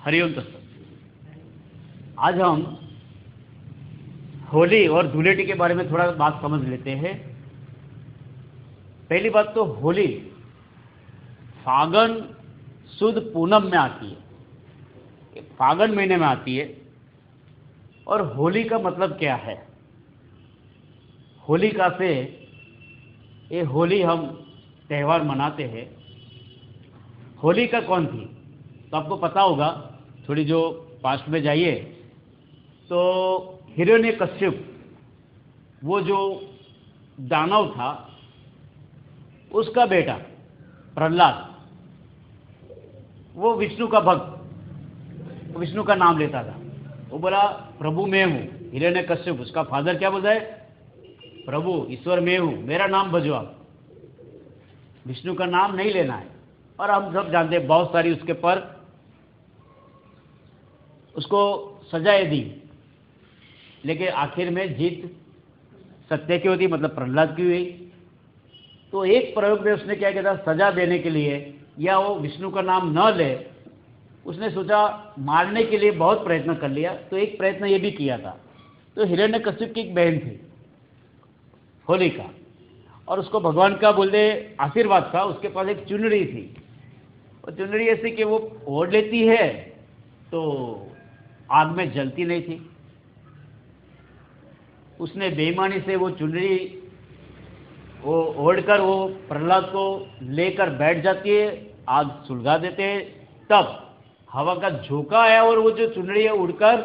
हरिओम तत्सत। आज हम होली और धूलेटी के बारे में थोड़ा बात समझ लेते हैं। पहली बात तो होली फागन शुद्ध पूनम में आती है, फागन महीने में आती है। और होली का मतलब क्या है? होलिका से ये होली हम त्यौहार मनाते हैं। होलिका कौन थी तो आपको पता होगा। थोड़ी जो पास्ट में जाइए तो हिरण्यकश्यप, वो जो दानव था, उसका बेटा प्रहलाद, वो विष्णु का भक्त, विष्णु का नाम लेता था। वो बोला प्रभु मैं हूँ। हिरण्यकश्यप, उसका फादर क्या बोलता है? प्रभु ईश्वर मैं हूँ, मेरा नाम भजो आप, विष्णु का नाम नहीं लेना है। और हम सब जानते हैं बहुत सारी उसके पर उसको सजाएं दी, लेकिन आखिर में जीत सत्य की होती, मतलब प्रहलाद की हुई। तो एक प्रयोग में उसने क्या किया था, सजा देने के लिए या वो विष्णु का नाम न ले, उसने सोचा मारने के लिए बहुत प्रयत्न कर लिया। तो एक प्रयत्न ये भी किया था। तो हिरण्यकश्यप की एक बहन थी होलिका, और उसको भगवान का बोलते आशीर्वाद था। उसके पास एक चुनरी थी, और चुनरी ऐसी कि वो ओढ़ लेती है तो आग में जलती नहीं थी। उसने बेईमानी से वो चुनरी वो ओढ़कर वो प्रहलाद को लेकर बैठ जाती है, आग सुलगा देते हैं। तब हवा का झोंका आया और वो जो चुनरी है उड़कर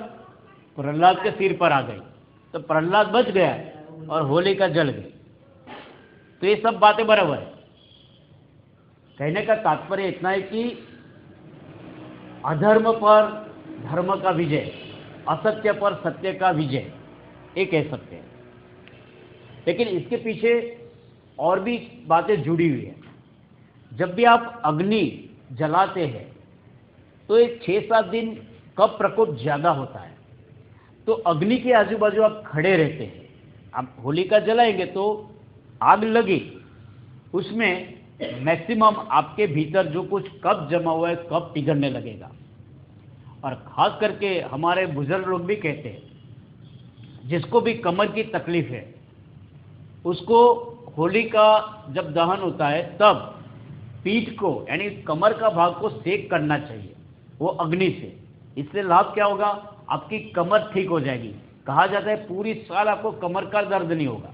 प्रहलाद के सिर पर आ गई। तो प्रहलाद बच गया और होलिका जल गई। तो ये सब बातें बराबर है। कहने का तात्पर्य इतना है कि अधर्म पर धर्म का विजय, असत्य पर सत्य का विजय, ये कह सकते हैं। लेकिन इसके पीछे और भी बातें जुड़ी हुई है। जब भी आप अग्नि जलाते हैं तो एक 6-7 दिन कब प्रकोप ज्यादा होता है, तो अग्नि के आजू बाजू आप खड़े रहते हैं। आप होलिका जलाएंगे तो आग लगी, उसमें मैक्सिमम आपके भीतर जो कुछ कब जमा हुआ है कब पिघलने लगेगा। और खास करके हमारे बुजुर्ग लोग भी कहते हैं, जिसको भी कमर की तकलीफ है उसको होली का जब दहन होता है तब पीठ को यानी कमर का भाग को सेक करना चाहिए वो अग्नि से। इससे लाभ क्या होगा? आपकी कमर ठीक हो जाएगी। कहा जाता है पूरी साल आपको कमर का दर्द नहीं होगा।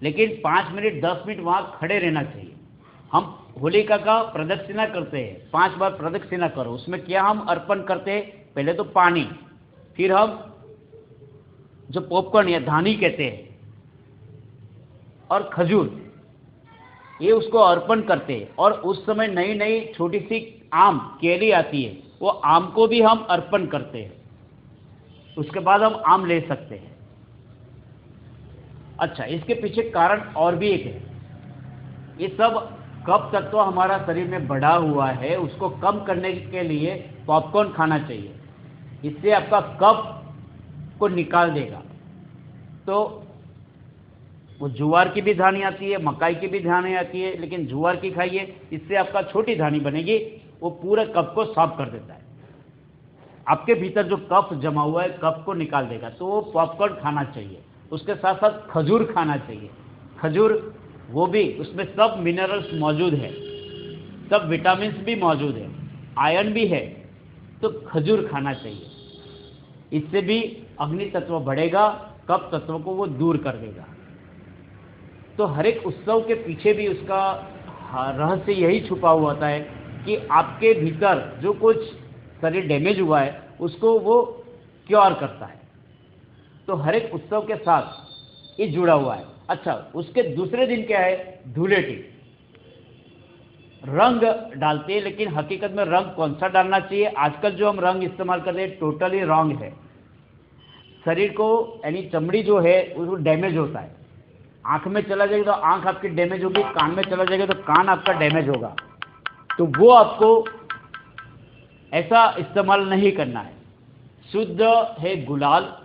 लेकिन 5 मिनट 10 मिनट वहां खड़े रहना चाहिए। हम होलिका का प्रदक्षिणा करते हैं, 5 बार प्रदक्षिणा करो। उसमें क्या हम अर्पण करते हैं? पहले तो पानी, फिर हम जो पॉपकॉर्न या धानी कहते हैं और खजूर, ये उसको अर्पण करते हैं। और उस समय नई नई छोटी सी आम केली आती है, वो आम को भी हम अर्पण करते हैं। उसके बाद हम आम ले सकते हैं। अच्छा, इसके पीछे कारण और भी एक है। ये सब कफ तत्व हमारा शरीर में बढ़ा हुआ है, उसको कम करने के लिए पॉपकॉर्न खाना चाहिए। इससे आपका कफ को निकाल देगा। तो वो ज्वार की भी धानी आती है, मकाई की भी धानी आती है, लेकिन ज्वार की खाइए, इससे आपका छोटी धानी बनेगी, वो पूरे कफ को साफ कर देता है। आपके भीतर जो कफ जमा हुआ है कफ को निकाल देगा। तो वो पॉपकॉर्न खाना चाहिए। उसके साथ साथ खजूर खाना चाहिए। खजूर वो भी, उसमें सब मिनरल्स मौजूद है, सब विटामिन भी मौजूद है, आयरन भी है। तो खजूर खाना चाहिए। इससे भी अग्नि तत्व बढ़ेगा, कफ तत्व को वो दूर कर देगा। तो हर एक उत्सव के पीछे भी उसका रहस्य यही छुपा हुआ होता है कि आपके भीतर जो कुछ शरीर डैमेज हुआ है उसको वो क्योर करता है। तो हर एक उत्सव के साथ ये जुड़ा हुआ है। अच्छा, उसके दूसरे दिन क्या है? धूलेटी। रंग डालते हैं, लेकिन हकीकत में रंग कौन सा डालना चाहिए? आजकल जो हम रंग इस्तेमाल करते हैं टोटली रॉन्ग है। शरीर को यानी चमड़ी जो है वो डैमेज होता है। आंख में चला जाएगा तो आंख आपकी डैमेज होगी, कान में चला जाएगा तो कान आपका डैमेज होगा। तो वो आपको ऐसा इस्तेमाल नहीं करना है। शुद्ध है गुलाल,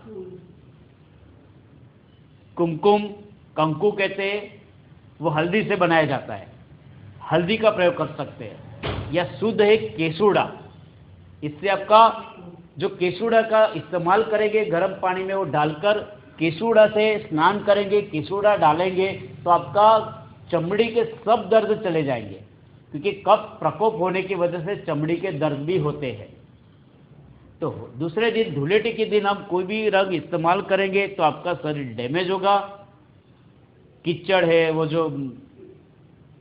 कुमकुम, कंकु कहते हैं, वो हल्दी से बनाया जाता है, हल्दी का प्रयोग कर सकते हैं। या शुद्ध है केसुड़ा, इससे आपका जो केसुड़ा का इस्तेमाल करेंगे गर्म पानी में, वो डालकर केसुड़ा से स्नान करेंगे, केसुड़ा डालेंगे, तो आपका चमड़ी के सब दर्द चले जाएंगे, क्योंकि कफ प्रकोप होने की वजह से चमड़ी के दर्द भी होते हैं। तो दूसरे दिन धुलेटी के दिन आप कोई भी रंग इस्तेमाल करेंगे तो आपका शरीर डैमेज होगा। कीचड़ है वो जो,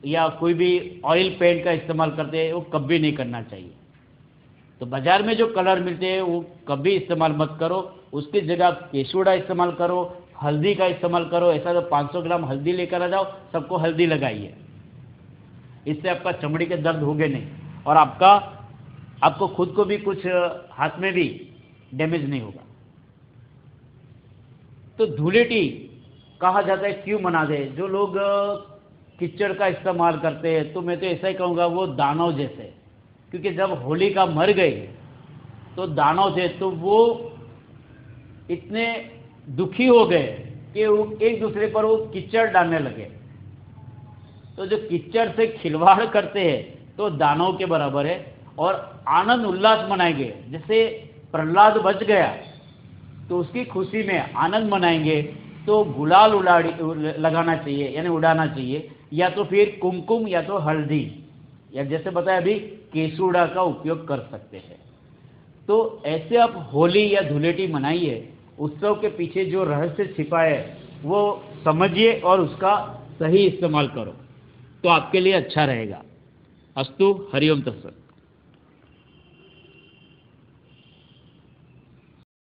या कोई भी ऑयल पेंट का इस्तेमाल करते हैं, वो कभी नहीं करना चाहिए। तो बाजार में जो कलर मिलते हैं वो कभी इस्तेमाल मत करो, उसकी जगह आप केसुड़ा इस्तेमाल करो, हल्दी का इस्तेमाल करो। ऐसा तो 500 ग्राम हल्दी लेकर आ जाओ, सबको हल्दी लगाइए, इससे आपका चमड़ी के दर्द होंगे नहीं, और आपको खुद को भी कुछ हाथ में भी डैमेज नहीं होगा। तो धुलेटी कहा जाता है क्यों मनाते हैं? जो लोग कीचड़ का इस्तेमाल करते हैं, तो मैं तो ऐसा ही कहूँगा वो दानव जैसे, क्योंकि जब होलिका मर गई तो दानव थे, तो वो इतने दुखी हो गए कि वो एक दूसरे पर वो कीचड़ डालने लगे। तो जो कीचड़ से खिलवाड़ करते हैं तो दानव के बराबर है, और आनंद उल्लास मनाएंगे। जैसे प्रहलाद बच गया तो उसकी खुशी में आनंद मनाएंगे, तो गुलाल लगाना चाहिए, यानी उड़ाना चाहिए, या तो फिर कुमकुम या तो हल्दी, या जैसे बताया अभी केसुड़ा का उपयोग कर सकते हैं। तो ऐसे आप होली या धुलेटी मनाइए, उत्सव के पीछे जो रहस्य छिपा है वो समझिए और उसका सही इस्तेमाल करो, तो आपके लिए अच्छा रहेगा। अस्तु, हरिओम तत्सत।